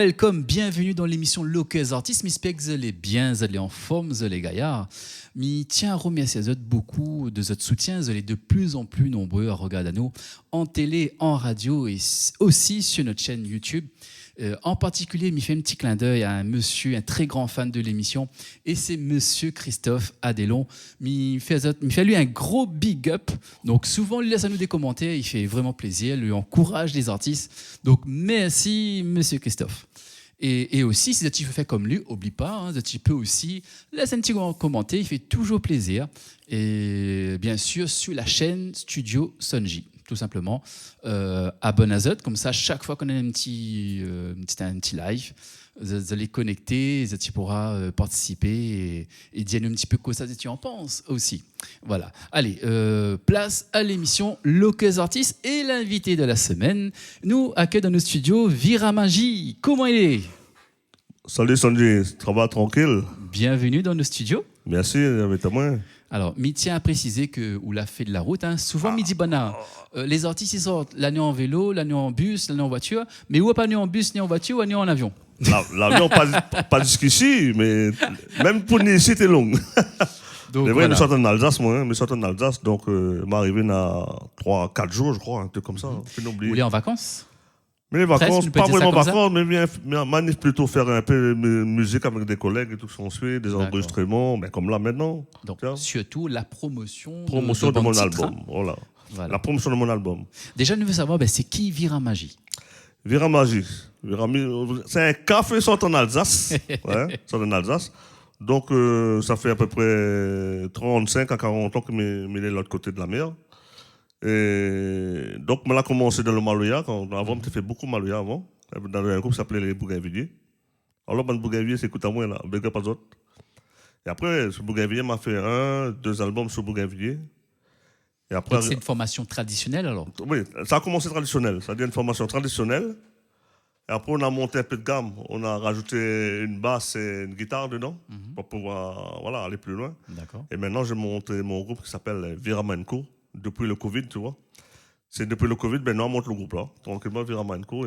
welcome, bienvenue dans l'émission Locus Artistes. J'espère que vous allez bien, vous allez en forme, vous allez gaillards. Mais tiens à remercier beaucoup de votre soutien. Vous allez de plus en plus nombreux à regarder nous en télé, en radio et aussi sur notre chaîne YouTube. En particulier, il me fait un petit clin d'œil à un monsieur, un très grand fan de l'émission, et c'est monsieur Christophe Adelon. Il fait lui un gros big up. Donc souvent, il laisse à nous des commentaires, il fait vraiment plaisir, il lui encourage les artistes. Donc merci, monsieur Christophe. Et aussi, si tu veux faire comme lui, n'oublie pas, tu peux aussi laisser un petit commentaire, il fait toujours plaisir. Et bien sûr, sur la chaîne Studio Sonji. Tout simplement, abonne à Zot, comme ça, chaque fois qu'on a un petit live, vous allez connecter, tu pourras participer et dire un petit peu quoi ça tu en penses aussi. Voilà. Allez, place à l'émission Locus Artistes et l'invité de la semaine. Nous accueillons dans nos studios Viramagie. Comment il est? Salut Sandy, ça va tranquille? Bienvenue dans nos studios. Merci, avec moi. Alors, je tiens à préciser que l'a fait de la route. Souvent, midi bana. Les artistes ils sortent l'année en vélo, l'année en bus, l'année en voiture. Mais où pas ni en bus, ni en voiture, ou ni en avion. L'avion, pas jusqu'ici, mais même pour nous ici, c'est long. Donc, c'est vrai, voilà. nous sommes en Alsace, moi. Nous sommes en Alsace, donc m'arriver à 3-4 jours, je crois, un truc comme ça. Vous voulez en vacances? Mais les vacances, Presque, pas vraiment vacances, mais manif plutôt faire un peu de musique avec des collègues et tout ce qu'on suit, des enregistrements, mais comme là maintenant. Donc, tiens. surtout la promotion de De mon titre, album. hein. Voilà. Voilà. La promotion de mon album. Déjà, nous voulons savoir, c'est qui Viramagie? Viramagie. C'est un café sorti en Alsace. Ouais, sorti en Alsace. Donc, ça fait à peu près 35 à 40 ans que je suis de l'autre côté de la mer. Et donc, je l'ai commencé dans le Maloya. Avant, je fait beaucoup de Maloya avant. Dans un groupe qui s'appelait les Bougainvilliers. Alors, le Bougainvilliers, c'est écoute à moi, là. Big up à d'autres. Et après, ce Bougainvilliers m'a fait 2 albums sur Bougainvilliers. Et après, Donc, c'est une formation traditionnelle alors? Oui, ça a commencé traditionnel. Ça a été une formation traditionnelle. Et après, on a monté un peu de gamme. On a rajouté une basse et une guitare dedans pour pouvoir aller plus loin. D'accord. Et maintenant, j'ai monté mon groupe qui s'appelle Virama & Co. Depuis le Covid, tu vois. C'est depuis le Covid, maintenant, on monte le groupe là. Tranquillement, Virama & Co.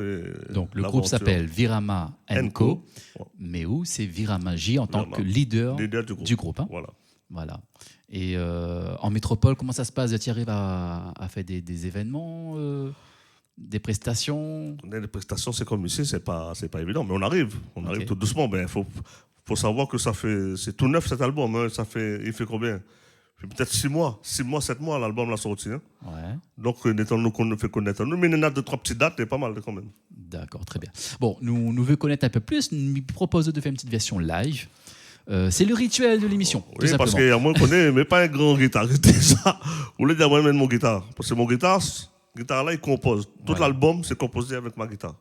Donc, le groupe s'appelle Virama & Co. Mais où c'est Viramagie en tant que leader du groupe. Hein. Voilà. Et en métropole, comment ça se passe? Tu arrives à faire des événements, des prestations? Les prestations, c'est comme ici, c'est pas évident, mais on arrive tout doucement. Ben, faut savoir que c'est tout neuf cet album. Hein. Il fait combien? Peut-être 6 mois, 7 mois, l'album l'a sorti. Hein. Ouais. Donc, nous qu'on nous fait connaître. Nous, mais il y en a 2-3 petites dates, et pas mal quand même. D'accord, très bien. Bon, nous voulons connaître un peu plus. Nous proposons de faire une petite version live. C'est le rituel de l'émission. Oui, parce que moi, je connais, mais pas un grand guitariste déjà. Vous voulez dire, moi, je mets mon guitare. Parce que mon guitare là, il compose. Tout l'album, c'est composé avec ma guitare.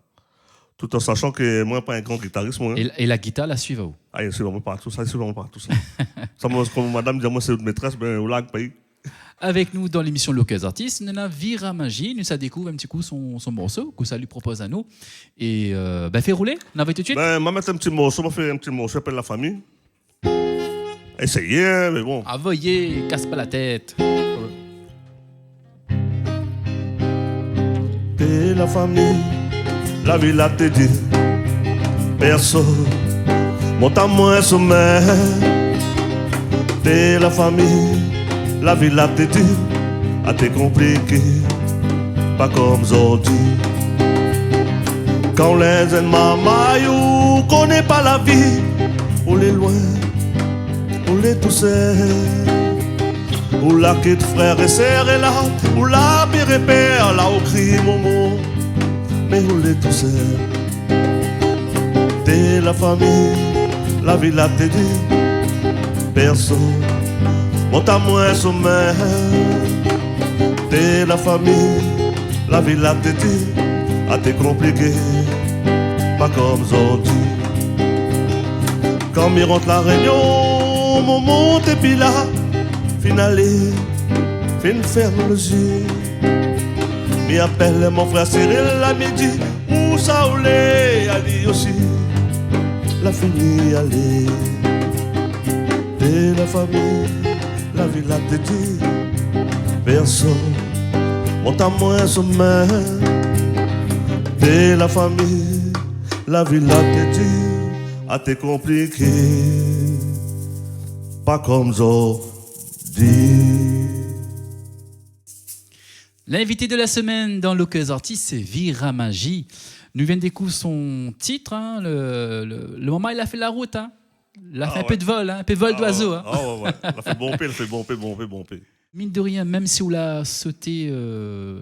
Tout en sachant que moi, pas un grand guitariste. Moi, hein. Et la guitare, la suivre où? Ah, il suit vraiment pas tout ça. Ça, comme madame dit, moi, c'est une maîtresse, ben, au lac, pays. Avec nous dans l'émission Locus Artistes, nous avons Viramagie. Nous, ça découvre un petit coup son morceau que ça lui propose à nous. Et fait rouler. On va tout de suite. Ben, je vais mettre un petit morceau. Je vais faire un petit morceau, s'appelle La Famille. Essayez, mais bon. Voyez, casse pas la tête. T'es la famille, la vie là te dit. Personne, monte à moi un sommet. T'es la famille, la vie là te dit. A t'es compliqué, pas comme aujourd'hui. Quand les ennemis connaît pas la vie, on les loin. Ou les tout seuls, ou la quitte frère et sœur est là, ou la pire et père, là au cri momo, mais où les tout seuls. T'es la famille, la vie là t'es dit, personne, monte à moi un sommet. T'es la famille, la vie là t'es dit, à t'es compliqué, pas comme aujourd'hui. Quand m'y rentre la réunion, mon monte et puis là, finalé, fin ferme les yeux. M'y appelle mon frère Cyril à midi, où ça ou l'est, a dit aussi, la fini aller. T'es la famille, la vie là t'es dit, personne, monte à moi un sommet. T'es la famille, La vie là t'es dure, a t'es compliqué. Pas comme ça dit. L'invité de la semaine dans Loqueuse Artiste, c'est Viramagie. Nous venons découvrir son titre. Hein, le moment, il a fait la route. Hein. Il a fait un peu de vol, hein, un peu de vol d'oiseau. Hein. Ouais. Il a fait bomber. Mine de rien, même si on a sauté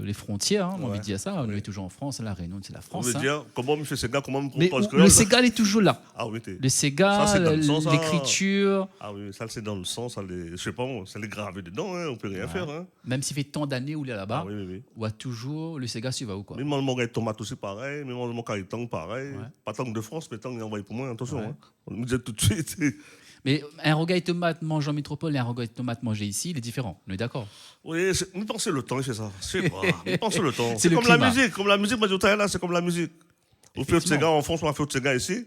les frontières, hein, on Ouais. veut dire ça, on est toujours en France, la Réunion, c'est la On France. veut Hein. dire, comment on fait Sega, comment on Mais propose le Ségal est toujours là. Ah oui, t'es. Le Ségal, Ça, c'est dans le sens, ça. l'écriture, Ah oui, ça c'est dans le sang, ça les, je sais pas, ça les gravé dedans, hein, on peut rien faire. Hein. même s'il fait tant d'années où il est là-bas, Ah oui. on a toujours le Ségal suivant ou quoi. Même mon gars tomate aussi pareil, même mon gars tang pareil. Ouais. Pas tant de France, mais tant qu'il envoie pour moi, attention. Ouais. Hein. On me disait tout de suite. Mais un rogaille tomate mangé en métropole et un rogaille tomate mangé ici, il est différent. On est d'accord. Oui, vous pensez le temps, il fait ça. C'est pas. Vous pensez le temps. C'est C'est le comme climat. la musique. Comme la musique, moi, je là, c'est comme la musique. Vous faites Sega en France, on fait Sega ici.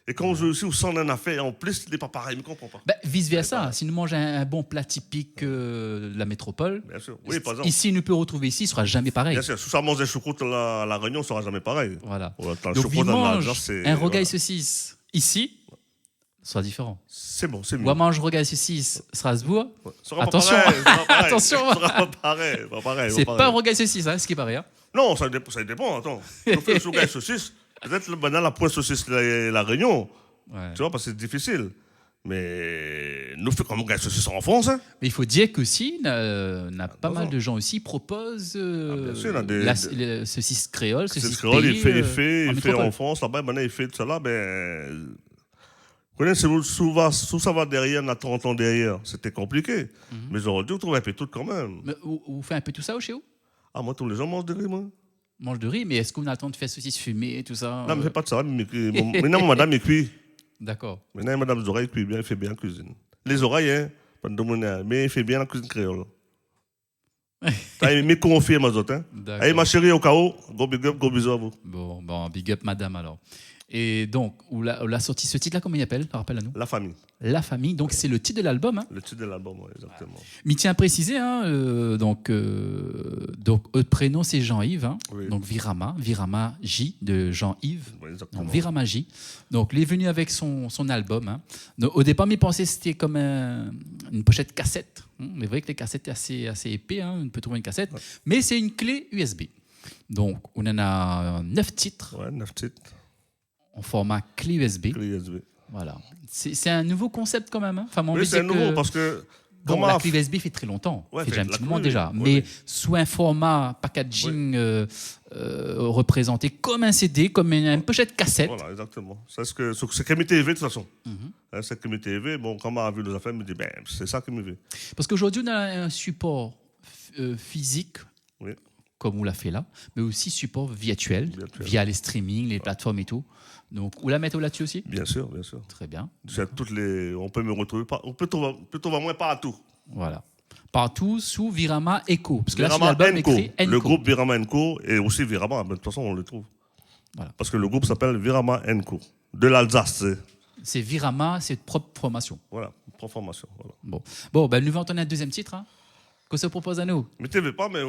Et quand je aussi, vous sentez un affaire, en plus, il n'est pas pareil, je ne comprends pas. Ben, vice-versa, si nous mangeons un bon plat typique de la métropole, Bien sûr. Oui, par exemple. ici, nous peut retrouver ici, il ne sera jamais pareil. Bien sûr, si ça mange des choucroutes à la Réunion, ça ne sera jamais pareil. Voilà. Ouais, attends, Donc, choucroute il en mange Alsace, c'est- un rogaille voilà. saucisse ici, ce sera différent. C'est bon, c'est mieux. Ou mange rogaille saucisse Strasbourg, Ouais. Ça sera pas Attention. pareil, ça sera pareil. Attention. Ça sera pas pareil. c'est pas rogaille saucisse, hein, ce qui paraît. Hein. Non, ça dépend, attends. Si on fait le souga et saucisse, peut-être maintenant la poêle saucisse la Réunion, Ouais. tu vois, parce que c'est difficile. Mais nous faisons comme gars saucisse en France. Hein. Mais il faut dire qu'aussi, pas non, mal non. de gens aussi proposent bien sûr, il y a des- le saucisse créole, C'est saucisse ce créole, il pays, fait, en il fait métropole. en France, là-bas, maintenant il fait tout ça là, ben. Vous connaissez, sous ça va derrière, on a 30 ans derrière, c'était compliqué. Mais aujourd'hui, vous trouvez un peu tout quand même. Mais vous faites un peu tout ça chez vous? Ah, moi, tous les gens mangent des riz, moi. Mange de riz, mais est-ce qu'on a le temps de faire saucisse fumée et tout ça? Non, mais c'est pas de ça. Maintenant, madame, il cuit. D'accord. Maintenant, madame Zoraille cuit bien, il fait bien la cuisine. Les oreilles, hein, pas de demander, mais il fait bien la cuisine créole. T'as mes confiés, ma zotte, hein. D'accord. Allez, ma chérie, au chaos, go big up, go bisous à vous. Bon, big up madame alors. Et donc, on a sorti ce titre-là, comment il appelle? Rappelle à nous. La famille, La famille, donc c'est le titre de l'album. Hein. le titre de l'album, ouais, exactement. Mais tiens à préciser, hein, donc votre prénom c'est Jean-Yves, hein, Oui. donc Virama J de Jean-Yves. Ouais, exactement. Donc, Virama J. Donc, il est venu avec son album. Hein. Donc, au départ, mes pensées, c'était comme une pochette cassette. Mais vrai que les cassettes sont assez épais. Hein. On peut trouver une cassette. Ouais. Mais c'est une clé USB. Donc, on en a 9 titres Ouais, 9 titres, en format clé USB. clé USB. Voilà. C'est un nouveau concept quand même. Hein. Enfin, on Oui, veut c'est dire nouveau que- parce que. Bon, comment la clé USB fait très longtemps, Ouais, fait déjà un la petit clé, moment oui, déjà, oui, mais oui. sous un format packaging représenté comme un CD, comme une pochette cassette. Voilà, exactement. C'est Kémy TV, de toute façon. Mhm. Hein, c'est Kémy TV. Bon, quand on a vu les affaires, il me dit, ben, c'est ça qui me veut. Parce qu'aujourd'hui, on a un support physique, Oui. comme on l'a fait là, mais aussi support virtuel, Virtuel. via les streamings, les plateformes et tout. Donc, on la mettre là-dessus aussi? Bien sûr, bien sûr. Très bien. On peut me retrouver, on peut trouver moi partout. Voilà. Partout sous Virama Echo. Parce que là, sur Virama l'album, Enco. écrit Enco. Le groupe Virama Enco et aussi Virama, de toute façon, on le trouve. Voilà. Parce que le groupe s'appelle Virama Enco. De l'Alsace. C'est Virama, c'est propre formation. Voilà, pour formation. Voilà. Bon ben, nous allons entendre un deuxième titre. Hein. Qu'on se propose à nous? Mais tu ne veux pas, mais.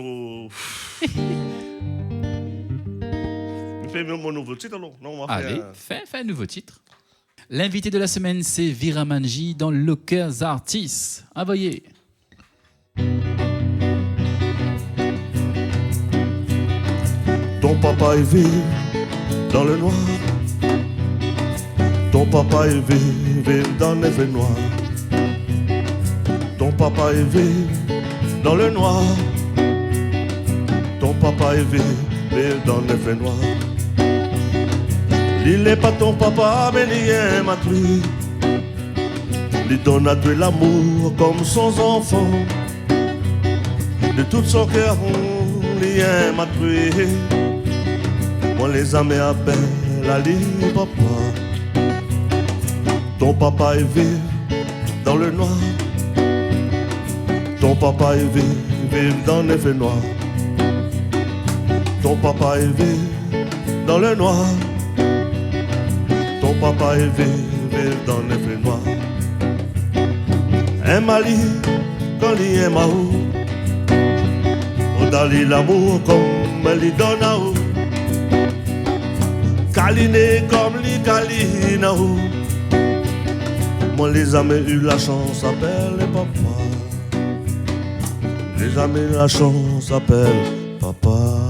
Fais mon nouveau titre alors. Non, on va Allez, faire. fais un nouveau titre. L'invité de la semaine, c'est Viramanji dans Loqueuse Artist. Envoyez. Ton papa est vive dans le noir. Ton papa est vive dans les veines noires. Ton papa est vive dans le noir. Ton papa est vive dans les veines noires. Il n'est pas ton papa, mais il aime à tuer. Il donne à tuer l'amour comme son enfant. De tout son cœur, il aime à tuer. Moi les amis appellent la libre papa. Ton papa est vive dans le noir. Ton papa est vive dans les veines noires. Ton papa est vive dans le noir. Ton papa est vive dans les veines noires. Un mali quand il aime à où. On donne l'amour comme elle lui donne à où. câliner comme les câlines. Moi, les jamais eu la chance, appelle les papas. Les jamais eu la chance, appelle papa.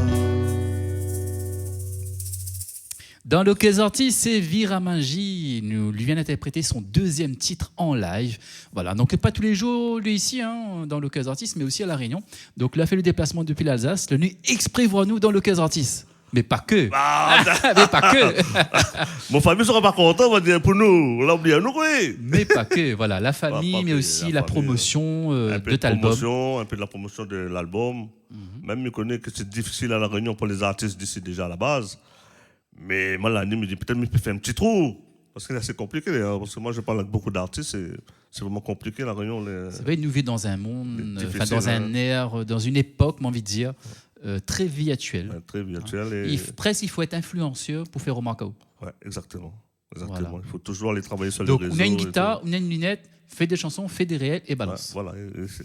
Dans l'Occasion Artist, c'est Viramanji. Nous lui vient d'interpréter son deuxième titre en live. Voilà, donc pas tous les jours, lui ici, hein, dans l'Occasion Artist, mais aussi à La Réunion. Donc, il a fait le déplacement depuis l'Alsace. Le nu exprès voir nous dans l'Occasion Artist. Mais pas que. Mais pas que. Mon famille sera pas content, on va dire pour nous. On l'a oublié, nous, oui. Mais pas que. Voilà, la famille, mais aussi la promotion de cet album. Un peu de la promotion de l'album. Même je connais que c'est difficile à La Réunion pour les artistes d'ici déjà à la base. Mais moi, l'année, me dit peut-être que je peux faire un petit trou. Parce que là, c'est compliqué. Hein, parce que moi, je parle avec beaucoup d'artistes. C'est vraiment compliqué, La Réunion. C'est vrai, nous vivons dans un monde, dans un air, dans une époque, j'ai envie de dire, très virtuelle. Ouais, très virtuelle. Hein. Presque, il faut être influenceur pour faire remarquer. Ouais, exactement. Voilà. Il faut toujours aller travailler sur donc, les réseaux. Donc, on a une guitare, on a une lunette, fait des chansons, fait des réels et balance. Ouais, voilà,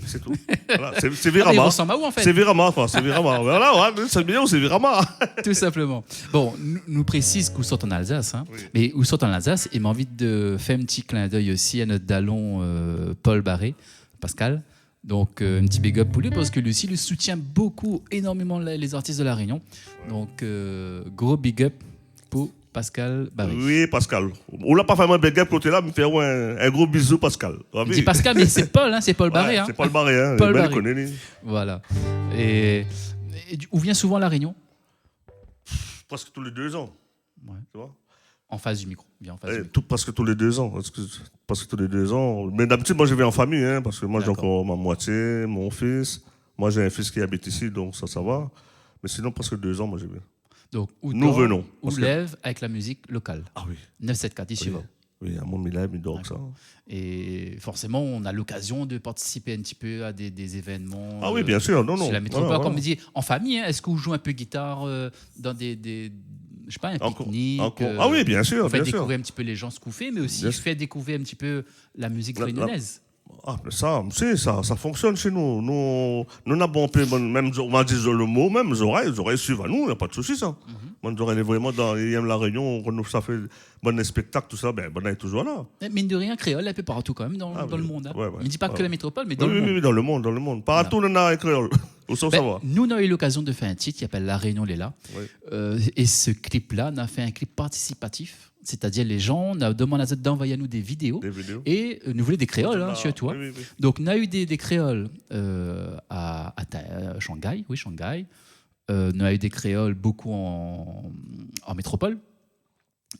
c'est tout. Voilà, c'est Virama. On ressemble à où, en fait? C'est Virama, quoi. C'est Virama. Voilà, ouais, c'est bien, c'est Virama. Tout simplement. Bon, nous précise qu'on sort en Alsace, hein, oui. Mais où sort en Alsace, et m'a envie de faire un petit clin d'œil aussi à notre dallon Paul Barré, Pascal. Donc, un petit big up pour lui, parce que lui aussi, il soutient énormément les artistes de La Réunion. Donc, gros big up pour Pascal Barry. Oui, Pascal. On l'a pas fait un big up côté là, mais faire un gros bisou, Pascal. Il dit Pascal, mais c'est Paul, hein, c'est Paul Barré. Ouais, hein. C'est Paul Barré, hein. Paul Barré. Connaît, voilà. Et où vient souvent La Réunion? Presque tous les 2 ans. Ouais. Tu vois? En face du micro. Bien en face du micro. Presque tous les 2 ans. Presque tous les 2 ans. Mais d'habitude, moi, je vais en famille, hein, parce que moi, j'ai encore ma moitié, mon fils. Moi, j'ai un fils qui habite ici, donc ça va. Mais sinon, presque 2 ans, moi, je vais. Donc, nous venons. Où lève avec la musique locale. Ah oui. 974, ici. Oui, à Montmilab, il dort ça. Et forcément, on a l'occasion de participer un petit peu à des événements. Ah oui, bien sûr. Non. Sur la métropole, comme on dit, en famille, hein, est-ce que vous jouez un peu guitare dans je sais pas, un pique-nique Ah oui, bien sûr. On fait découvrir un petit peu les gens ce qu'on fait, mais aussi faire découvrir un petit peu la musique réunionnaise. Ah, mais ça fonctionne chez nous. Nous n'avons un peu, même, on va dire le mot, même les oreilles suivent à nous, il n'y a pas de souci, ça. Moi, les oreilles, vraiment, il y a La Réunion, ça fait bon spectacle, tout ça, on est toujours là. Mine de rien, créole, un peu partout quand même, dans le monde. Hein. Ouais. Je ne dis pas que la métropole, mais dans le monde. Oui, dans le monde. Partout, on a un créole. Nous, on a eu l'occasion de faire un titre qui s'appelle La Réunion Léla. Et ce clip-là, on a fait un clip participatif. C'est-à-dire, les gens, on a demandé à d'envoyer à nous des vidéos. Et nous voulons des créoles, chez toi. Oui. Donc, on a eu des créoles à Shanghai. Oui, Shanghai. On a eu des créoles beaucoup en métropole.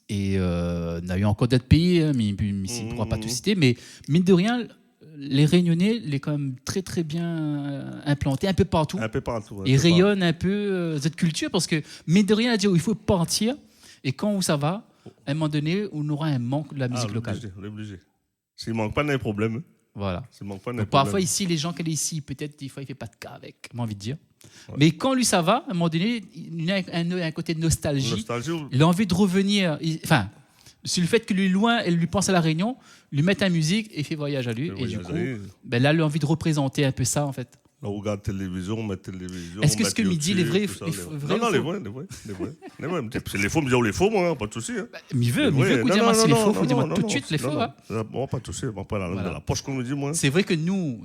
Et on a eu encore d'autres pays, mais ici, on ne pourra pas tout citer. Mais mine de rien, les Réunionnais, les quand même très très bien implantés un peu partout. Ils rayonnent un peu cette culture parce que mine de rien, à dire il faut partir. Et quand ça va, à un moment donné, on aura un manque de la musique locale. On est obligé. S'il ne manque pas d'un problème. Voilà. Donc, parfois, ici, les gens qui sont ici, peut-être, des fois, il ne fait pas de cas avec, j'ai envie de dire. Ouais. Mais quand lui, ça va, à un moment donné, il a un côté de nostalgie. Il a envie de revenir. C'est le fait que lui, loin, elle lui pense à La Réunion, lui met la musique et fait voyage à lui. Et du coup, là, il a envie de représenter un peu ça, en fait. On regarde télévision, on met télévision. Est-ce que ce que me dit les vrais? Non, les vrais. C'est les faux, me dire les faux, moi, pas de souci. Il veut dire, moi, c'est les faux, il faut dire tout de suite les faux. Bon, pas de souci, on pas dans la poche qu'on me dit, moi. C'est vrai que nous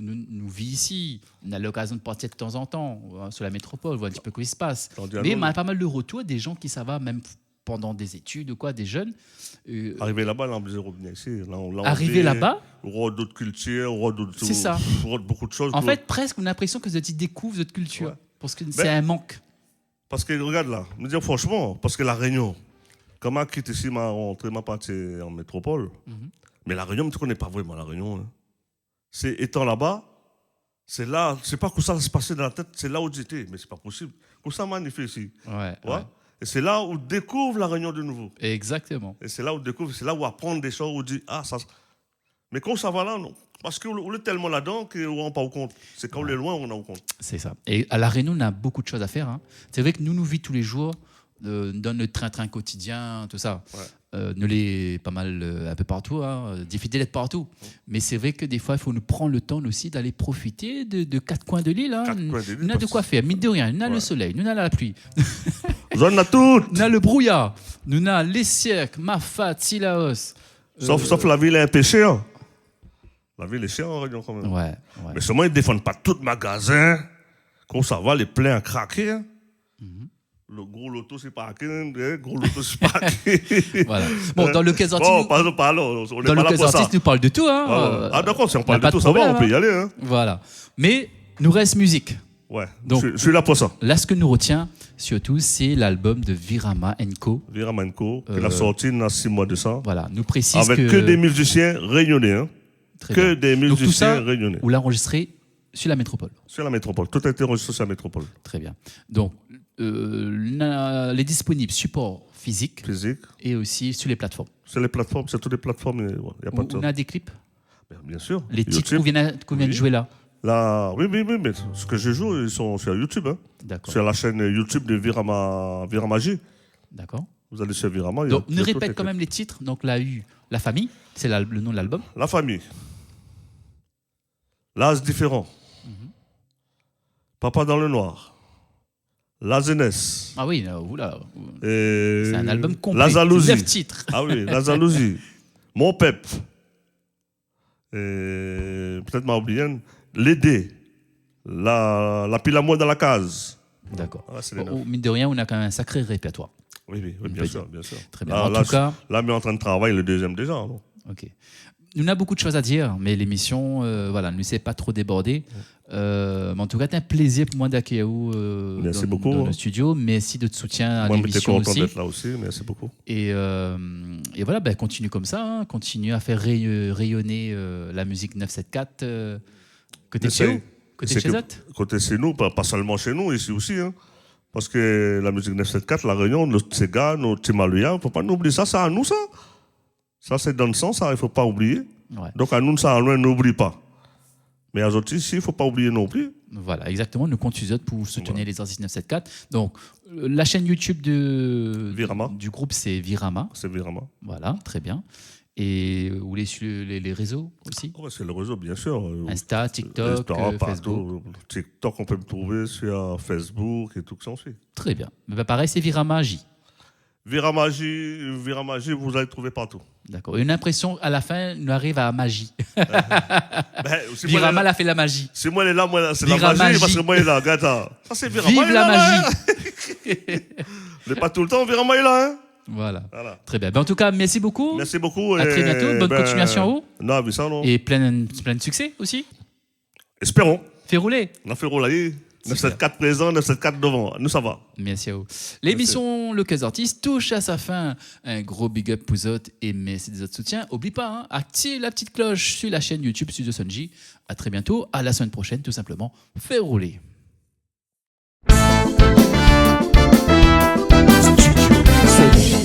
vivons ici, on a l'occasion de partir de temps en temps sur la métropole, voir un petit peu quoi il se passe. Mais on a pas mal de retours des gens qui ça va, même pendant des études ou quoi, des jeunes. Arriver là-bas, là, on veut revenir ici. Arriver là-bas, on voit d'autres cultures, on voit d'autres. C'est ça. On voit beaucoup de choses. En fait, presque, on a l'impression que vous découvrez votre culture. Ouais. Parce que c'est un manque. Parce que, regarde là, me dire franchement, parce que La Réunion, quand je quitte ici, ma partie en métropole, mais La Réunion, tu ne connais pas vraiment La Réunion. Hein. C'est étant là-bas, c'est là, c'est pas que ça se passait dans la tête, c'est là où j'étais, mais c'est pas possible. Comme ça, magnifique ici. Ouais. Et c'est là où on découvre La Réunion de nouveau. Exactement. Et c'est là où on découvre, c'est là où on apprend des choses, où on dit, ça. Mais quand ça va là, non. Parce qu'on est tellement là-dedans qu'on ne rend pas au compte. C'est quand on est loin, on en au compte. C'est ça. Et à La Réunion, on a beaucoup de choses à faire. Hein. C'est vrai que nous vivons tous les jours dans notre train-train quotidien, tout ça. Ouais. Nous les pas mal un peu partout, difficile d'être partout. Mais c'est vrai que des fois, il faut nous prendre le temps aussi d'aller profiter de 4 coins de l'île. Hein. On a de quoi faire, mine de rien. On a le soleil, on a la pluie. Zone a tout. Nous avons le brouillard. Nous avons les cirques, Mafat, Silaos. Sauf la ville est un péché. Hein. La ville est chère en Réunion quand même. Ouais. Mais seulement ils ne défendent pas tout le magasin. Comme ça va, les pleins à craquer. Hein. Le gros loto, c'est pas le gros loto, c'est pas Voilà. Bon, dans le cas artiste. Bon, parlons. On est Dans pas le là cas pour ça. artiste, nous parle de tout. Hein. Ah, d'accord, si on parle pas de tout, de ça va, problème, on peut y hein. aller. Hein. Voilà. Mais nous reste musique. Ouais, Donc, je suis là pour ça. Là, ce que nous retient, surtout, c'est l'album de Virama Co. Virama Co, qui a sorti il y a 6 mois de ça. Voilà, nous précise avec que des musiciens réunionnais. Hein. Très que bien. des Donc, tout musiciens ça, réunionnais. vous l'enregistrez sur la métropole. Sur la métropole. Tout a été enregistré sur la métropole. Très bien. Donc, les disponibles support physique et aussi sur les plateformes. Sur les plateformes, c'est toutes les plateformes. Y a pas de On a des clips. Bien sûr. Les titres qu'on vient de jouer là. Là, oui, mais ce que je joue, ils sont sur YouTube. Hein. D'accord. Sur la chaîne YouTube de Viramagie. D'accord. Vous allez sur Virama. Donc, ne répète quand même les titres. Donc, La Famille, c'est le nom de l'album. La Famille. L'As différent. Papa dans le noir. La jeunesse. Ah oui, oula. Et c'est un album complet. La jalousie. 9 titres. Ah oui, la jalousie. Mon pep. Et peut-être m'a oublié. L'aider. La pile à moi dans la case. D'accord. Ah, mine de rien, on a quand même un sacré répertoire. Oui, bien sûr. Très bien. En tout cas, là, on est en train de travailler le deuxième déjà. Non? Ok. Nous avons beaucoup de choses à dire, mais l'émission, voilà, ne s'est pas trop débordée. Mais en tout cas, c'est un plaisir pour moi d'accueillir dans le studio. Merci de te soutien à l'émission aussi. Moi, d'être là aussi. Merci beaucoup. Et voilà, continue comme ça, hein, continue à faire rayonner la musique 974 côté de chez vous, côté de chez eux. Côté chez nous, pas seulement chez nous, ici aussi. Hein. Parce que la musique 974, la Réunion, nos Tsega, nos Timaluya, il ne faut pas nous oublier ça, c'est à nous ça. Ça, c'est dans le sens, ça, il ne faut pas oublier. Ouais. Donc, à nous, ça, on n'oublie pas. Mais à autres ici, il ne faut pas oublier non plus. Voilà, exactement. Nous comptons pour soutenir les artistes 974. Donc, la chaîne YouTube du groupe, c'est Virama. C'est Virama. Voilà, très bien. Et vous voulez sur les réseaux aussi? Ouais, c'est le réseau, bien sûr. Insta, TikTok, Facebook. TikTok, on peut me trouver sur Facebook et tout que ça en suit. Très bien. Mais pareil, c'est Viramagie. Viramagie, vous allez trouver partout. D'accord. Une impression, à la fin, nous arrive à magie. Virama a fait la magie. Si moi, elle est là, c'est la magie, parce que moi, elle est là. Regarde, ça, c'est Virama. Vive la magie. Mais pas tout le temps, Virama est là. Hein. Voilà. Très bien. En tout cas, merci beaucoup. Merci beaucoup. À très bientôt. Bonne continuation à vous. Non, mais ça, non. Et plein de succès aussi. Espérons. Fait rouler. On a fait rouler. 974 présent, 974 devant. Nous, ça va. Merci à vous. L'émission Le Cœur Artiste touche à sa fin. Un gros big up pour vous autres et merci des autres soutiens. N'oublie pas, hein, activez la petite cloche sur la chaîne YouTube Studio Sonji. À très bientôt. À la semaine prochaine, tout simplement. Fait rouler. Studio Sonji.